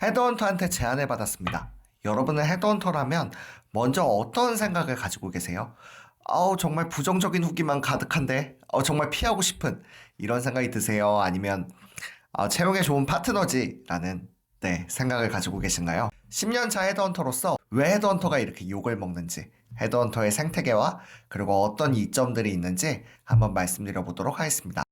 헤드헌터한테 제안을 받았습니다. 여러분은 헤드헌터라면 먼저 어떤 생각을 가지고 계세요? 정말 부정적인 후기만 가득한데, 정말 피하고 싶은 이런 생각이 드세요? 아니면 채용에 좋은 파트너지 라는 생각을 가지고 계신가요? 10년차 헤드헌터로서 왜 헤드헌터가 이렇게 욕을 먹는지, 헤드헌터의 생태계와 그리고 어떤 이점들이 있는지 한번 말씀드려 보도록 하겠습니다.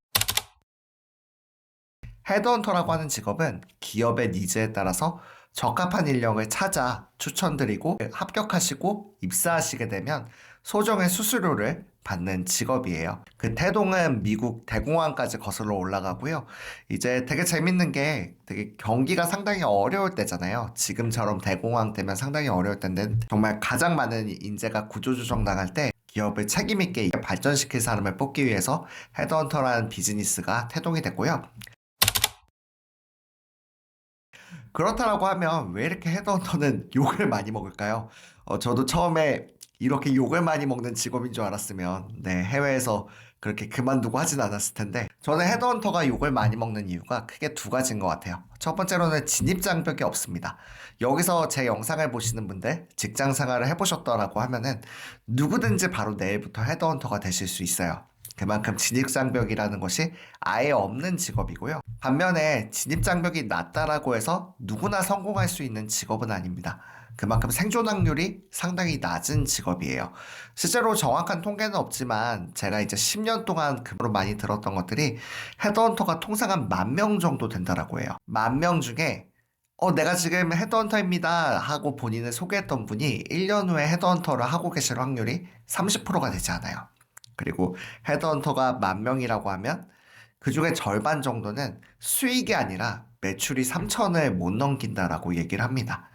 헤드헌터라고 하는 직업은 기업의 니즈에 따라서 적합한 인력을 찾아 추천드리고 합격하시고 입사하시게 되면 소정의 수수료를 받는 직업이에요. 그 태동은 미국 대공황까지 거슬러 올라가고요. 이제 되게 재밌는 게 되게 경기가 상당히 어려울 때잖아요. 지금처럼 대공황 때면 상당히 어려울 텐데 정말 가장 많은 인재가 구조조정 당할 때 기업을 책임있게 발전시킬 사람을 뽑기 위해서 헤드헌터라는 비즈니스가 태동이 됐고요. 그렇다라고 하면 왜 이렇게 헤드헌터는 욕을 많이 먹을까요? 저도 처음에 이렇게 욕을 많이 먹는 직업인 줄 알았으면 해외에서 그렇게 그만두고 하진 않았을 텐데 저는 헤드헌터가 욕을 많이 먹는 이유가 크게 두 가지인 것 같아요. 첫 번째로는 진입장벽이 없습니다. 여기서 제 영상을 보시는 분들 직장 생활을 해보셨더라고 하면은 누구든지 바로 내일부터 헤드헌터가 되실 수 있어요. 그만큼 진입장벽이라는 것이 아예 없는 직업이고요. 반면에 진입장벽이 낮다라고 해서 누구나 성공할 수 있는 직업은 아닙니다. 그만큼 생존 확률이 상당히 낮은 직업이에요. 실제로 정확한 통계는 없지만 제가 이제 10년 동안 급으로 많이 들었던 것들이 헤드헌터가 통상 한 10,000명 정도 된다라고 해요. 10,000명 중에 내가 지금 헤드헌터입니다 하고 본인을 소개했던 분이 1년 후에 헤드헌터를 하고 계실 확률이 30%가 되지 않아요. 그리고 헤드헌터가 10,000명이라고 하면 그 중에 절반 정도는 수익이 아니라 매출이 3천을 못 넘긴다라고 얘기를 합니다.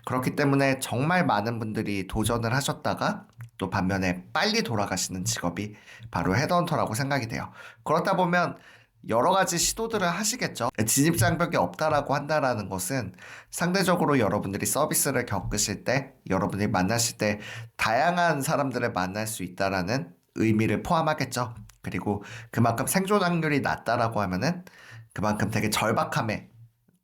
그렇기 때문에 정말 많은 분들이 도전을 하셨다가 또 반면에 빨리 돌아가시는 직업이 바로 헤드헌터라고 생각이 돼요. 그렇다 보면 여러 가지 시도들을 하시겠죠. 진입장벽이 없다라고 한다라는 것은 상대적으로 여러분들이 서비스를 겪으실 때, 여러분들이 만나실 때 다양한 사람들을 만날 수 있다라는 의미를 포함하겠죠. 그리고 그만큼 생존 확률이 낮다라고 하면은 그만큼 되게 절박함에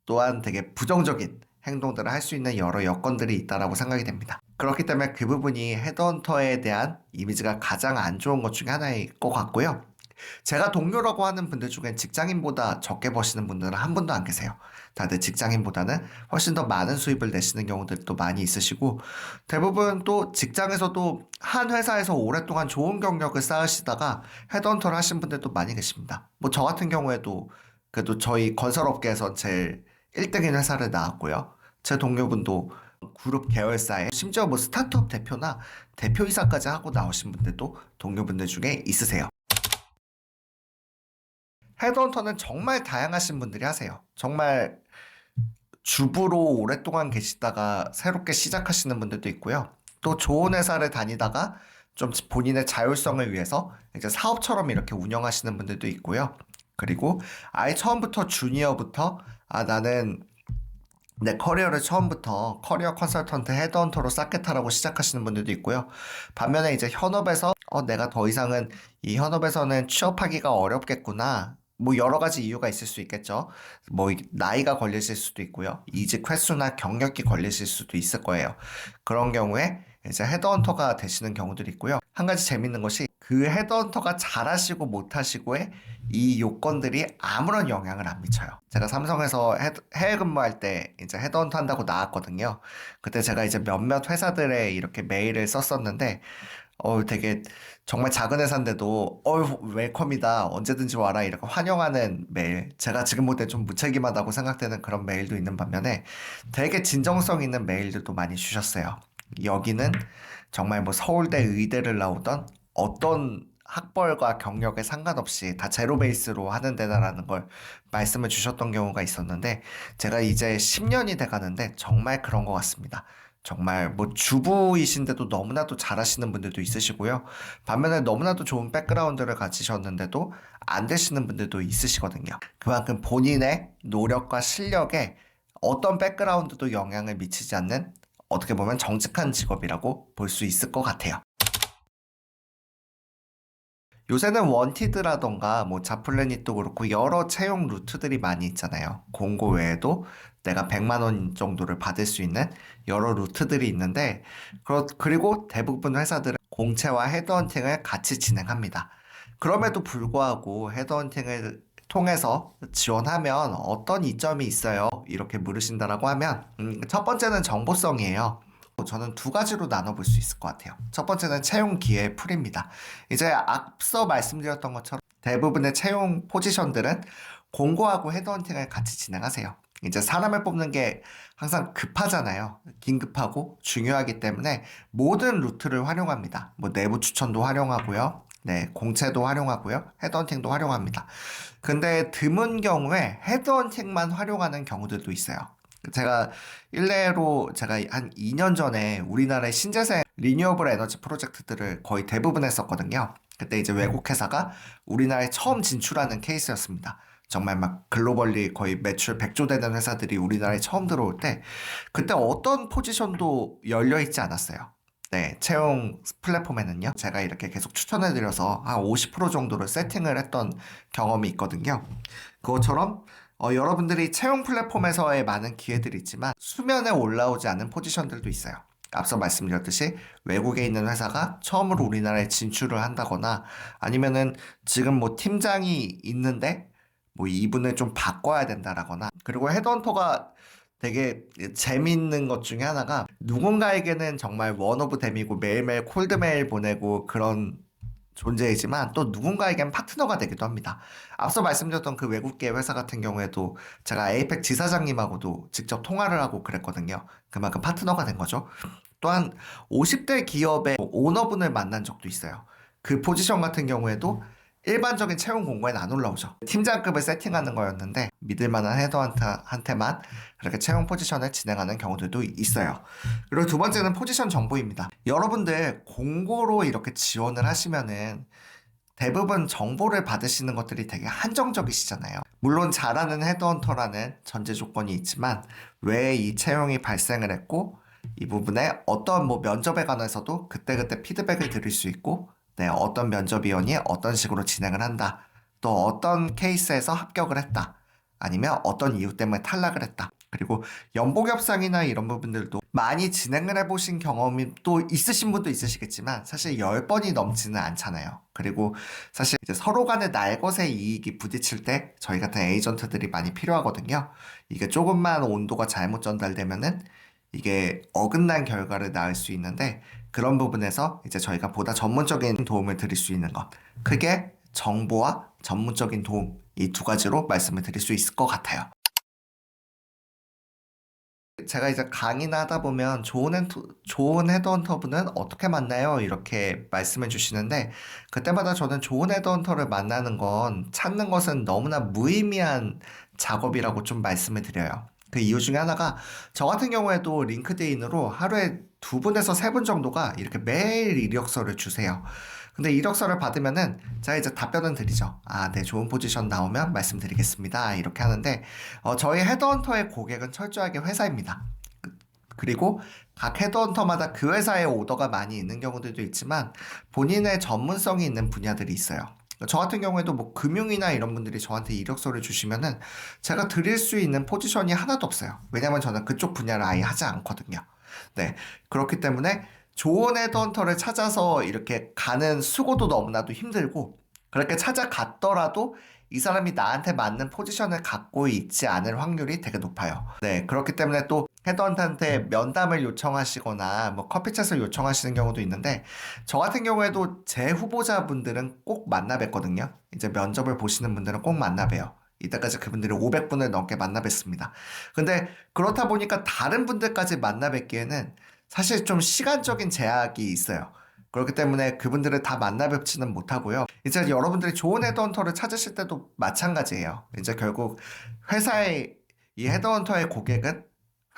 또한 되게 부정적인 행동들을 할 수 있는 여러 여건들이 있다라고 생각이 됩니다. 그렇기 때문에 그 부분이 헤드헌터에 대한 이미지가 가장 안 좋은 것 중에 하나일 것 같고요. 제가 동료라고 하는 분들 중엔 직장인보다 적게 버시는 분들은 한 분도 안 계세요. 다들 직장인보다는 훨씬 더 많은 수입을 내시는 경우들도 많이 있으시고 대부분 또 직장에서도 한 회사에서 오랫동안 좋은 경력을 쌓으시다가 헤드헌터를 하신 분들도 많이 계십니다. 뭐 저 같은 경우에도 그래도 저희 건설업계에서 제일 1등인 회사를 나왔고요. 제 동료분도 그룹 계열사에 심지어 뭐 스타트업 대표나 대표이사까지 하고 나오신 분들도 동료분들 중에 있으세요. 헤드헌터는 정말 다양하신 분들이 하세요. 정말 주부로 오랫동안 계시다가 새롭게 시작하시는 분들도 있고요. 또 좋은 회사를 다니다가 좀 본인의 자율성을 위해서 이제 사업처럼 이렇게 운영하시는 분들도 있고요. 그리고 아예 처음부터 주니어부터 나는 내 커리어를 처음부터 커리어 컨설턴트 헤드헌터로 쌓겠다라고 시작하시는 분들도 있고요. 반면에 이제 현업에서 내가 더 이상은 이 현업에서는 취업하기가 어렵겠구나. 뭐 여러 가지 이유가 있을 수 있겠죠. 뭐 나이가 걸리실 수도 있고요. 이직 횟수나 경력이 걸리실 수도 있을 거예요. 그런 경우에 이제 헤드헌터가 되시는 경우들이 있고요. 한 가지 재밌는 것이 그 헤드헌터가 잘하시고 못하시고의 이 요건들이 아무런 영향을 안 미쳐요. 제가 삼성에서 해외 근무할 때 이제 헤드헌터 한다고 나왔거든요. 그때 제가 이제 몇몇 회사들에 이렇게 메일을 썼었는데 되게 정말 작은 회사인데도 웰컴이다 언제든지 와라 이렇게 환영하는 메일 제가 지금 볼 때 좀 무책임하다고 생각되는 그런 메일도 있는 반면에 되게 진정성 있는 메일들도 많이 주셨어요. 여기는 정말 뭐 서울대 의대를 나오던 어떤 학벌과 경력에 상관없이 다 제로 베이스로 하는 데다라는 걸 말씀을 주셨던 경우가 있었는데 제가 이제 10년이 돼 가는데 정말 그런 것 같습니다. 정말 뭐 주부이신데도 너무나도 잘하시는 분들도 있으시고요. 반면에 너무나도 좋은 백그라운드를 가지셨는데도 안 되시는 분들도 있으시거든요. 그만큼 본인의 노력과 실력에 어떤 백그라운드도 영향을 미치지 않는 어떻게 보면 정직한 직업이라고 볼 수 있을 것 같아요. 요새는 원티드라던가 뭐 자플래닛도 그렇고 여러 채용 루트들이 많이 있잖아요. 공고 외에도 내가 100만 원 정도를 받을 수 있는 여러 루트들이 있는데, 그리고 대부분 회사들은 공채와 헤드헌팅을 같이 진행합니다. 그럼에도 불구하고 헤드헌팅을 통해서 지원하면 어떤 이점이 있어요? 이렇게 물으신다라고 하면, 첫 번째는 정보성이에요. 저는 두 가지로 나눠볼 수 있을 것 같아요. 첫 번째는 채용 기회 풀입니다. 이제 앞서 말씀드렸던 것처럼 대부분의 채용 포지션들은 공고하고 헤드헌팅을 같이 진행하세요. 이제 사람을 뽑는 게 항상 급하잖아요. 긴급하고 중요하기 때문에 모든 루트를 활용합니다. 뭐 내부 추천도 활용하고요. 네, 공채도 활용하고요. 헤드헌팅도 활용합니다. 근데 드문 경우에 헤드헌팅만 활용하는 경우들도 있어요. 제가 일례로 제가 한 2년 전에 우리나라의 신재생 리뉴어블 에너지 프로젝트들을 거의 대부분 했었거든요. 그때 이제 외국 회사가 우리나라에 처음 진출하는 케이스였습니다. 정말 막 글로벌리 거의 매출 100조 되는 회사들이 우리나라에 처음 들어올 때 그때 어떤 포지션도 열려 있지 않았어요. 네, 채용 플랫폼에는요. 제가 이렇게 계속 추천해드려서 한 50% 정도를 세팅을 했던 경험이 있거든요. 그것처럼 여러분들이 채용 플랫폼에서의 많은 기회들이 있지만 수면에 올라오지 않은 포지션들도 있어요. 앞서 말씀드렸듯이 외국에 있는 회사가 처음으로 우리나라에 진출을 한다거나 아니면은 지금 뭐 팀장이 있는데 뭐 이분을 좀 바꿔야 된다라거나 그리고 헤드헌터가 되게 재미있는 것 중에 하나가 누군가에게는 정말 원 오브 댐이고 매일매일 콜드메일 보내고 그런 존재이지만 또 누군가에겐 파트너가 되기도 합니다. 앞서 말씀드렸던 그 외국계 회사 같은 경우에도 제가 에이펙 지사장님하고도 직접 통화를 하고 그랬거든요. 그만큼 파트너가 된 거죠. 또한 50대 기업의 오너분을 만난 적도 있어요. 그 포지션 같은 경우에도 일반적인 채용 공고에는 안 올라오죠. 팀장급을 세팅하는 거였는데 믿을 만한 헤더헌터한테만 그렇게 채용 포지션을 진행하는 경우들도 있어요. 그리고 두 번째는 포지션 정보입니다. 여러분들 공고로 이렇게 지원을 하시면은 대부분 정보를 받으시는 것들이 되게 한정적이시잖아요. 물론 잘하는 헤드헌터라는 전제 조건이 있지만 왜 이 채용이 발생을 했고 이 부분에 어떤 뭐 면접에 관해서도 그때그때 피드백을 드릴 수 있고 네, 어떤 면접위원이 어떤 식으로 진행을 한다. 또 어떤 케이스에서 합격을 했다. 아니면 어떤 이유 때문에 탈락을 했다. 그리고 연봉 협상이나 이런 부분들도 많이 진행을 해보신 경험이 또 있으신 분도 있으시겠지만 사실 10번이 넘지는 않잖아요. 그리고 사실 이제 서로 간의 날것의 이익이 부딪힐 때 저희 같은 에이전트들이 많이 필요하거든요. 이게 조금만 온도가 잘못 전달되면은 이게 어긋난 결과를 낳을 수 있는데 그런 부분에서 이제 저희가 보다 전문적인 도움을 드릴 수 있는 것. 크게 정보와 전문적인 도움 이 두 가지로 말씀을 드릴 수 있을 것 같아요. 제가 이제 강의나 하다 보면 좋은 헤드헌터분은 어떻게 만나요? 이렇게 말씀해 주시는데 그때마다 저는 좋은 헤드헌터를 만나는 건 찾는 것은 너무나 무의미한 작업이라고 좀 말씀을 드려요. 그 이유 중에 하나가 저 같은 경우에도 링크드인으로 하루에 2분에서 3분 정도가 이렇게 매일 이력서를 주세요. 근데 이력서를 받으면은 제가 이제 답변은 드리죠. 아, 네, 좋은 포지션 나오면 말씀드리겠습니다. 이렇게 하는데 저희 헤드헌터의 고객은 철저하게 회사입니다. 그리고 각 헤드헌터마다 그 회사의 오더가 많이 있는 경우들도 있지만 본인의 전문성이 있는 분야들이 있어요. 저 같은 경우에도 뭐 금융이나 이런 분들이 저한테 이력서를 주시면은 제가 드릴 수 있는 포지션이 하나도 없어요. 왜냐면 저는 그쪽 분야를 아예 하지 않거든요. 네. 그렇기 때문에 좋은 헤드헌터를 찾아서 이렇게 가는 수고도 너무나도 힘들고 그렇게 찾아갔더라도 이 사람이 나한테 맞는 포지션을 갖고 있지 않을 확률이 되게 높아요. 네. 그렇기 때문에 또 헤드헌터한테 면담을 요청하시거나 뭐 커피챗을 요청하시는 경우도 있는데 저 같은 경우에도 제 후보자분들은 꼭 만나 뵙거든요. 이제 면접을 보시는 분들은 꼭 만나 봬요. 이때까지 그분들이 500분을 넘게 만나 뵀습니다. 근데 그렇다 보니까 다른 분들까지 만나 뵙기에는 사실 좀 시간적인 제약이 있어요. 그렇기 때문에 그분들을 다 만나 뵙지는 못하고요. 이제 여러분들이 좋은 헤드헌터를 찾으실 때도 마찬가지예요. 이제 결국 회사의 이 헤드헌터의 고객은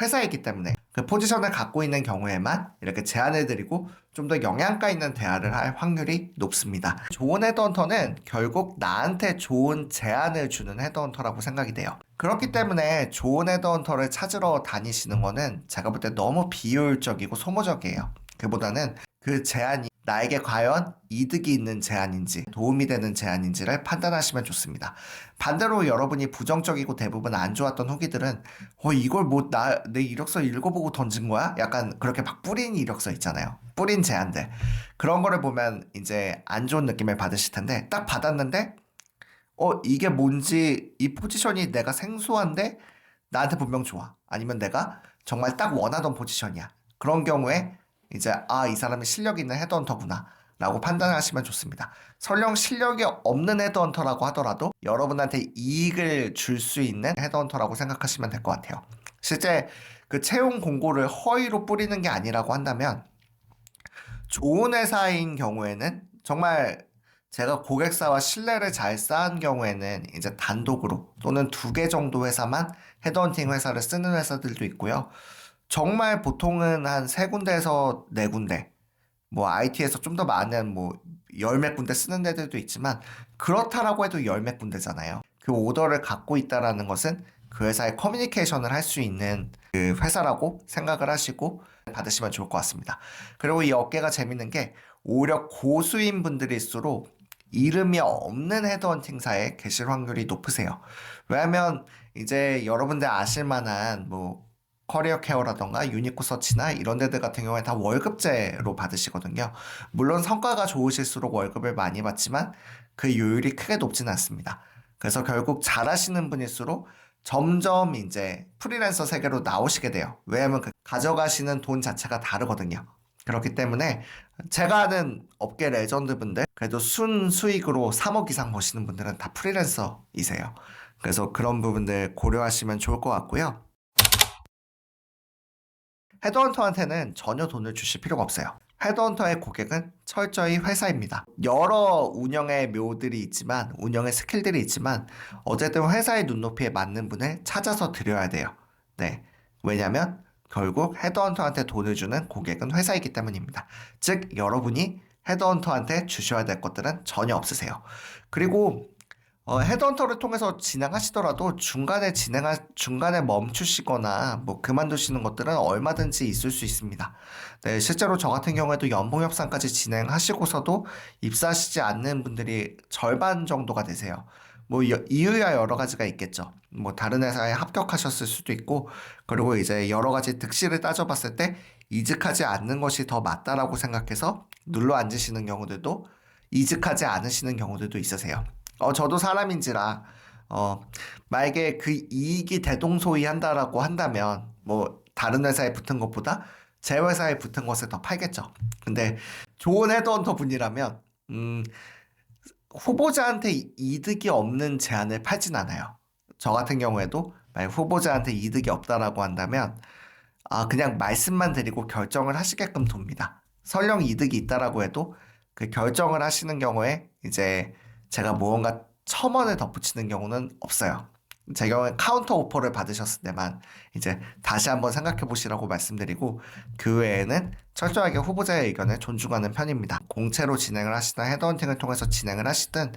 회사이기 때문에 그 포지션을 갖고 있는 경우에만 이렇게 제안을 드리고 좀 더 영양가 있는 대화를 할 확률이 높습니다. 좋은 헤드헌터는 결국 나한테 좋은 제안을 주는 헤드헌터라고 생각이 돼요. 그렇기 때문에 좋은 헤드헌터를 찾으러 다니시는 거는 제가 볼 때 너무 비효율적이고 소모적이에요. 그보다는 그 제안이 나에게 과연 이득이 있는 제안인지 도움이 되는 제안인지를 판단하시면 좋습니다. 반대로 여러분이 부정적이고 대부분 안 좋았던 후기들은 이걸 뭐 내 이력서 읽어보고 던진 거야? 약간 그렇게 막 뿌린 이력서 있잖아요. 뿌린 제안들. 그런 거를 보면 이제 안 좋은 느낌을 받으실 텐데 딱 받았는데 이게 뭔지 이 포지션이 내가 생소한데 나한테 분명 좋아. 아니면 내가 정말 딱 원하던 포지션이야. 그런 경우에 이제 이 사람이 실력 있는 헤드헌터구나 라고 판단하시면 좋습니다. 설령 실력이 없는 헤드헌터라고 하더라도 여러분한테 이익을 줄 수 있는 헤드헌터라고 생각하시면 될 것 같아요. 실제 그 채용 공고를 허위로 뿌리는 게 아니라고 한다면 좋은 회사인 경우에는 정말 제가 고객사와 신뢰를 잘 쌓은 경우에는 이제 단독으로 또는 2개 정도 회사만 헤드헌팅 회사를 쓰는 회사들도 있고요. 정말 보통은 한 3군데에서 4군데, 뭐 IT에서 좀 더 많은 뭐 열 몇 군데 쓰는 데들도 있지만 그렇다라고 해도 열 몇 군데잖아요. 그 오더를 갖고 있다라는 것은 그 회사의 커뮤니케이션을 할 수 있는 그 회사라고 생각을 하시고 받으시면 좋을 것 같습니다. 그리고 이 업계가 재밌는 게 오히려 고수인 분들일수록 이름이 없는 헤드헌팅사에 계실 확률이 높으세요. 왜냐하면 이제 여러분들 아실 만한 뭐 커리어 케어라던가 유니코 서치나 이런 데들 같은 경우에 다 월급제로 받으시거든요. 물론 성과가 좋으실수록 월급을 많이 받지만 그 요율이 크게 높지는 않습니다. 그래서 결국 잘하시는 분일수록 점점 이제 프리랜서 세계로 나오시게 돼요. 왜냐하면 그 가져가시는 돈 자체가 다르거든요. 그렇기 때문에 제가 아는 업계 레전드 분들 그래도 순 수익으로 3억 이상 버시는 분들은 다 프리랜서이세요. 그래서 그런 부분들 고려하시면 좋을 것 같고요. 헤드헌터한테는 전혀 돈을 주실 필요가 없어요. 헤드헌터의 고객은 철저히 회사입니다. 여러 운영의 묘들이 있지만, 운영의 스킬들이 있지만, 어쨌든 회사의 눈높이에 맞는 분을 찾아서 드려야 돼요. 네. 왜냐면, 결국 헤드헌터한테 돈을 주는 고객은 회사이기 때문입니다. 즉, 여러분이 헤드헌터한테 주셔야 될 것들은 전혀 없으세요. 그리고 헤드헌터를 통해서 진행하시더라도 중간에 멈추시거나 뭐 그만두시는 것들은 얼마든지 있을 수 있습니다. 네, 실제로 저 같은 경우에도 연봉 협상까지 진행하시고서도 입사하시지 않는 분들이 절반 정도가 되세요. 뭐 이유야 여러 가지가 있겠죠. 뭐 다른 회사에 합격하셨을 수도 있고, 그리고 이제 여러 가지 득실을 따져봤을 때 이직하지 않는 것이 더 맞다라고 생각해서 눌러 앉으시는 경우들도 이직하지 않으시는 경우들도 있으세요. 저도 사람인지라, 만약에 그 이익이 대동소이한다라고 한다면, 뭐, 다른 회사에 붙은 것보다 제 회사에 붙은 것을 더 팔겠죠. 근데 좋은 헤드헌터 분이라면, 후보자한테 이득이 없는 제안을 팔진 않아요. 저 같은 경우에도 만약 후보자한테 이득이 없다라고 한다면, 그냥 말씀만 드리고 결정을 하시게끔 둡니다. 설령 이득이 있다라고 해도 그 결정을 하시는 경우에 이제 제가 무언가 첨언을 덧붙이는 경우는 없어요. 제 경우에 카운터 오퍼를 받으셨을 때만 이제 다시 한번 생각해 보시라고 말씀드리고, 그 외에는 철저하게 후보자의 의견을 존중하는 편입니다. 공채로 진행을 하시든 헤드헌팅을 통해서 진행을 하시든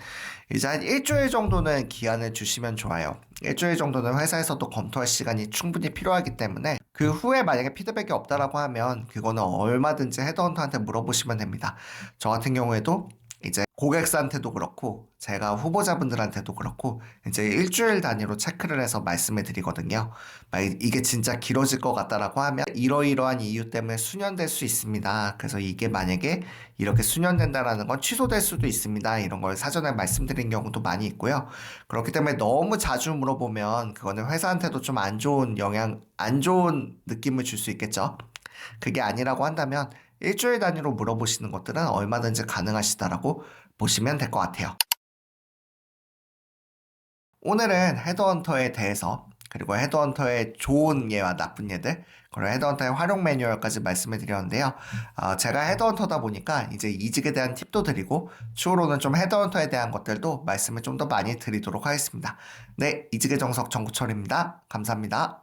이제 한 일주일 정도는 기한을 주시면 좋아요. 일주일 정도는 회사에서도 검토할 시간이 충분히 필요하기 때문에 그 후에 만약에 피드백이 없다라고 하면 그거는 얼마든지 헤드헌터한테 물어보시면 됩니다. 저 같은 경우에도 이제 고객사한테도 그렇고 제가 후보자분들한테도 그렇고 이제 일주일 단위로 체크를 해서 말씀을 드리거든요. 이게 진짜 길어질 것 같다라고 하면 이러이러한 이유 때문에 수년될 수 있습니다. 그래서 이게 만약에 이렇게 수년된다라는 건 취소될 수도 있습니다. 이런 걸 사전에 말씀드린 경우도 많이 있고요. 그렇기 때문에 너무 자주 물어보면 그거는 회사한테도 좀 안 좋은 느낌을 줄 수 있겠죠. 그게 아니라고 한다면 일주일 단위로 물어보시는 것들은 얼마든지 가능하시다라고 보시면 될 것 같아요. 오늘은 헤드헌터에 대해서, 그리고 헤드헌터의 좋은 예와 나쁜 예들, 그리고 헤드헌터의 활용 매뉴얼까지 말씀을 드렸는데요. 제가 헤드헌터다 보니까 이제 이직에 대한 팁도 드리고 추후로는 좀 헤드헌터에 대한 것들도 말씀을 좀 더 많이 드리도록 하겠습니다. 네, 이직의 정석 정구철입니다. 감사합니다.